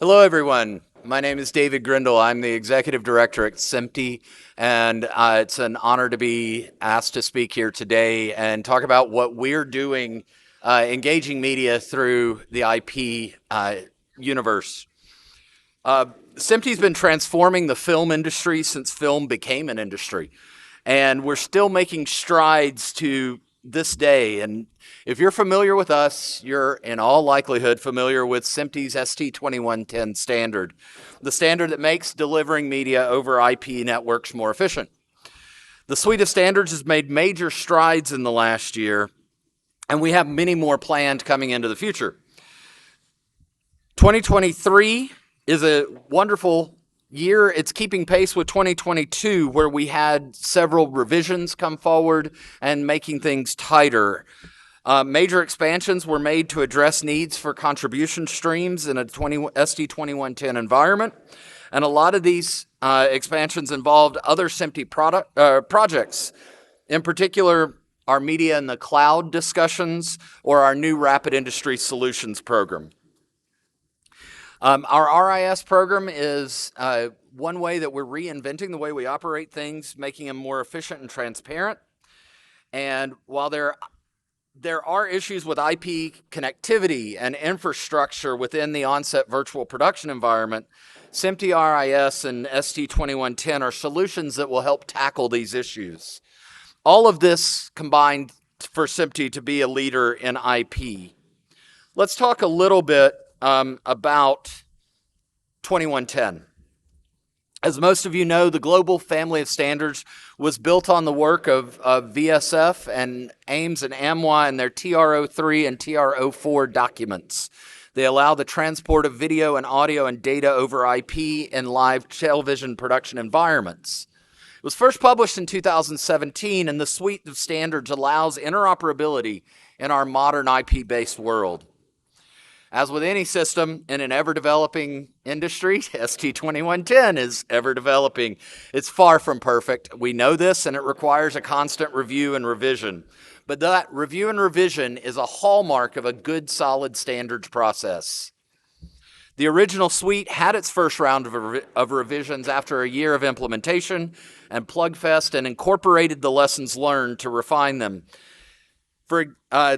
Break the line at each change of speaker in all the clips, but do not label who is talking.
Hello, everyone. My name is David Grindle. I'm the Executive Director at SMPTE, and it's an honor to be asked to speak here today and talk about what we're doing engaging media through the IP universe. SMPTE's been transforming the film industry since film became an industry, and we're still making strides to this day. And if you're familiar with us, you're in all likelihood familiar with SMPTE's ST2110 standard, the standard that makes delivering media over IP networks more efficient. The suite of standards has made major strides in the last year, and we have many more planned coming into the future. 2023 is a wonderful year. It's keeping pace with 2022, where we had several revisions come forward and making things tighter. Major expansions were made to address needs for contribution streams in a ST2110 environment, and a lot of these expansions involved other SMPTE projects, in particular our media in the cloud discussions or our new Rapid Industry Solutions program. Our RIS program is one way that we're reinventing the way we operate things, making them more efficient and transparent. And while there are issues with IP connectivity and infrastructure within the onset virtual production environment, SMPTE RIS and ST2110 are solutions that will help tackle these issues. All of this combined for SMPTE to be a leader in IP. Let's talk a little bit about 2110. As most of you know, the global family of standards was built on the work of VSF and Ames and AMWA and their TR03 and TR04 documents. They allow the transport of video and audio and data over IP in live television production environments. It was first published in 2017, and the suite of standards allows interoperability in our modern IP-based world. As with any system in an ever-developing industry, ST2110 is ever-developing. It's far from perfect. We know this, and it requires a constant review and revision. But that review and revision is a hallmark of a good, solid standards process. The original suite had its first round of revisions after a year of implementation and Plugfest, and incorporated the lessons learned to refine them. For our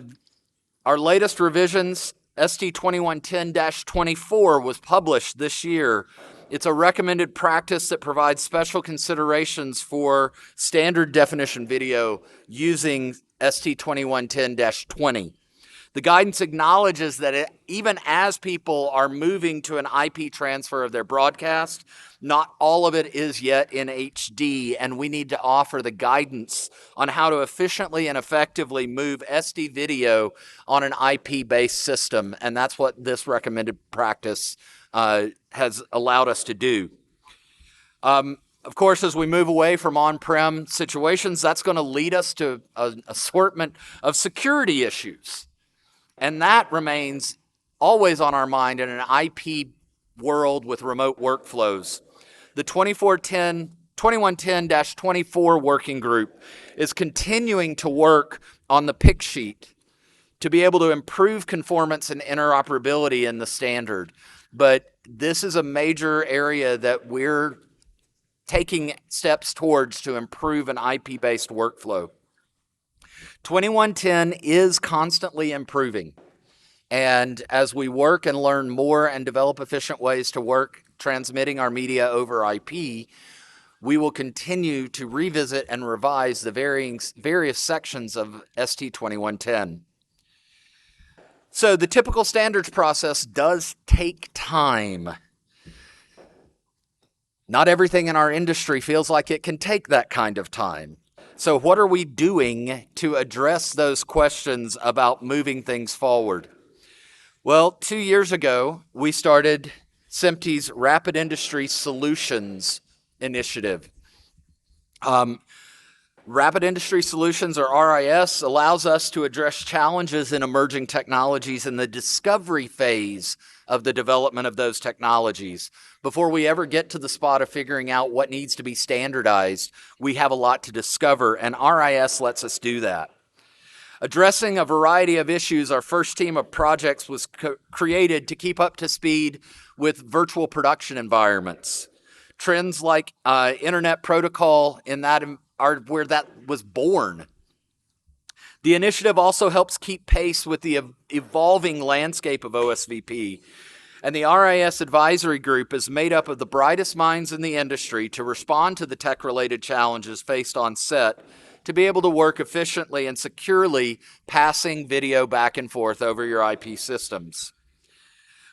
latest revisions, ST2110-24 was published this year. It's a recommended practice that provides special considerations for standard definition video using ST2110-20. The guidance acknowledges that even as people are moving to an IP transfer of their broadcast, not all of it is yet in HD, and we need to offer the guidance on how to efficiently and effectively move SD video on an IP-based system, and that's what this recommended practice has allowed us to do. Of course, as we move away from on-prem situations, that's going to lead us to an assortment of security issues. And that remains always on our mind in an IP world with remote workflows. The 2110-24 working group is continuing to work on the pick sheet to be able to improve conformance and interoperability in the standard. But this is a major area that we're taking steps towards to improve an IP-based workflow. 2110 is constantly improving, and as we work and learn more and develop efficient ways to work transmitting our media over IP, we will continue to revisit and revise the various sections of ST2110. So the typical standards process does take time. Not everything in our industry feels like it can take that kind of time. So what are we doing to address those questions about moving things forward? Well, 2 years ago, we started SMPTE's Rapid Industry Solutions initiative. Rapid Industry Solutions, or RIS, allows us to address challenges in emerging technologies in the discovery phase of the development of those technologies. Before we ever get to the spot of figuring out what needs to be standardized, we have a lot to discover, and RIS lets us do that. Addressing a variety of issues, our first team of projects was created to keep up to speed with virtual production environments. Trends like internet protocol in that are where that was born. The initiative also helps keep pace with the evolving landscape of OSVP. And the RIS advisory group is made up of the brightest minds in the industry to respond to the tech-related challenges faced on set, to be able to work efficiently and securely passing video back and forth over your IP systems.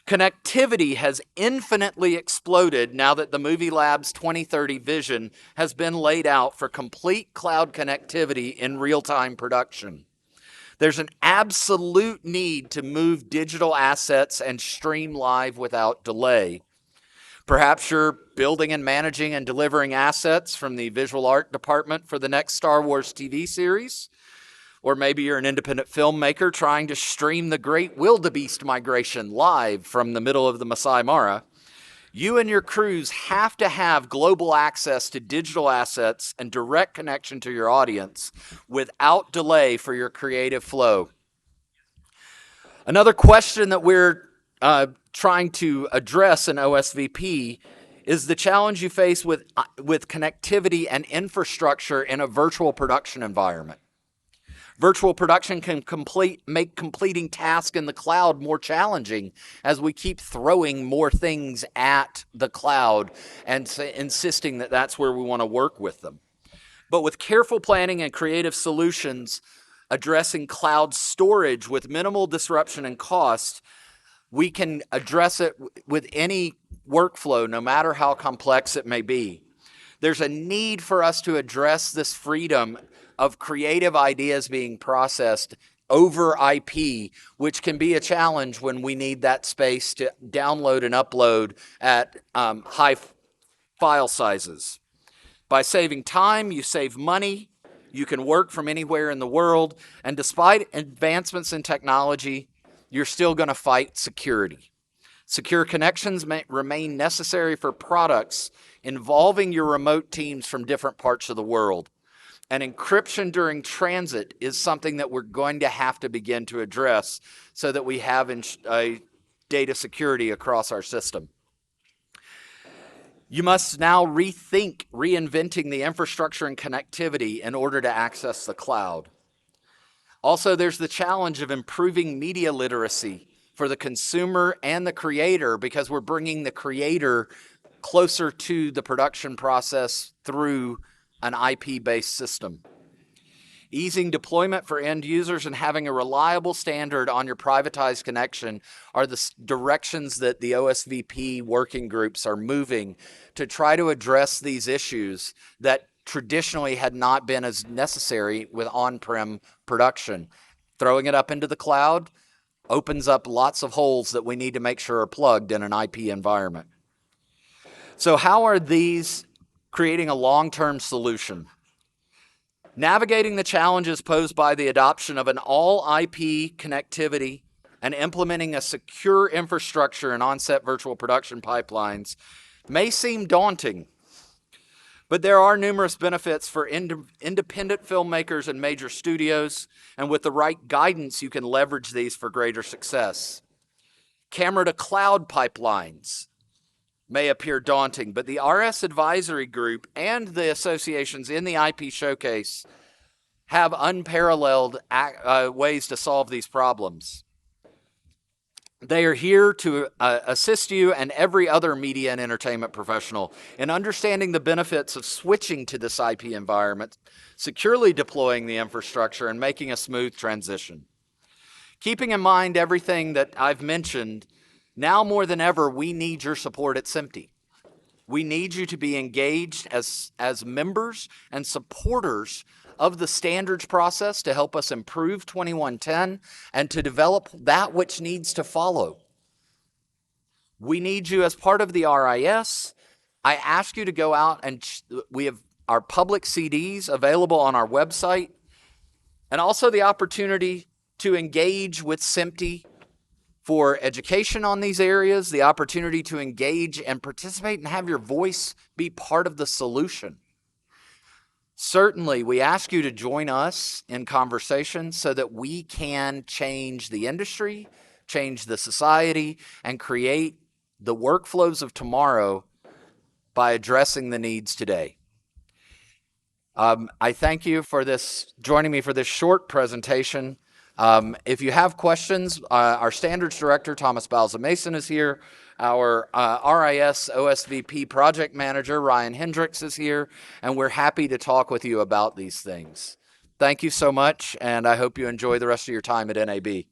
Connectivity has infinitely exploded now that the Movie Lab's 2030 vision has been laid out for complete cloud connectivity in real-time production. There's an absolute need to move digital assets and stream live without delay. Perhaps you're building and managing and delivering assets from the visual art department for the next Star Wars TV series. Or maybe you're an independent filmmaker trying to stream the Great Wildebeest Migration live from the middle of the Masai Mara. You and your crews have to have global access to digital assets and direct connection to your audience without delay for your creative flow. Another question that we're trying to address in OSVP is the challenge you face with connectivity and infrastructure in a virtual production environment. Virtual production can make completing tasks in the cloud more challenging as we keep throwing more things at the cloud and insisting that that's where we want to work with them. But with careful planning and creative solutions addressing cloud storage with minimal disruption and cost, we can address it with any workflow, no matter how complex it may be. There's a need for us to address this freedom of creative ideas being processed over IP, which can be a challenge when we need that space to download and upload at high file sizes. By saving time, you save money, you can work from anywhere in the world, and despite advancements in technology, you're still going to fight security. Secure connections may remain necessary for products involving your remote teams from different parts of the world. And encryption during transit is something that we're going to have to begin to address so that we have data security across our system. You must now rethink reinventing the infrastructure and connectivity in order to access the cloud. Also, there's the challenge of improving media literacy for the consumer and the creator, because we're bringing the creator closer to the production process through an IP-based system. Easing deployment for end users and having a reliable standard on your privatized connection are the directions that the OSVP working groups are moving to try to address these issues that traditionally had not been as necessary with on-prem production. Throwing it up into the cloud opens up lots of holes that we need to make sure are plugged in an IP environment. So how are these creating a long-term solution? Navigating the challenges posed by the adoption of an all-IP connectivity and implementing a secure infrastructure and on-set virtual production pipelines may seem daunting, but there are numerous benefits for independent filmmakers and major studios, and with the right guidance, you can leverage these for greater success. Camera-to-cloud pipelines may appear daunting, but the RS Advisory Group and the associations in the IP Showcase have unparalleled ways to solve these problems. They are here to assist you and every other media and entertainment professional in understanding the benefits of switching to this IP environment, securely deploying the infrastructure, and making a smooth transition. Keeping in mind everything that I've mentioned, now more than ever, we need your support at SMPTE. We need you to be engaged as members and supporters of the standards process to help us improve 2110 and to develop that which needs to follow. We need you as part of the RIS. I ask you to go out and we have our public CDs available on our website, and also the opportunity to engage with SMPTE for education on these areas, the opportunity to engage and participate and have your voice be part of the solution. Certainly, we ask you to join us in conversation so that we can change the industry, change the society, and create the workflows of tomorrow by addressing the needs today. I thank you for joining me for this short presentation. If you have questions, our standards director, Thomas Balza Mason, is here. Our RIS OSVP project manager, Ryan Hendricks, is here, and we're happy to talk with you about these things. Thank you so much, and I hope you enjoy the rest of your time at NAB.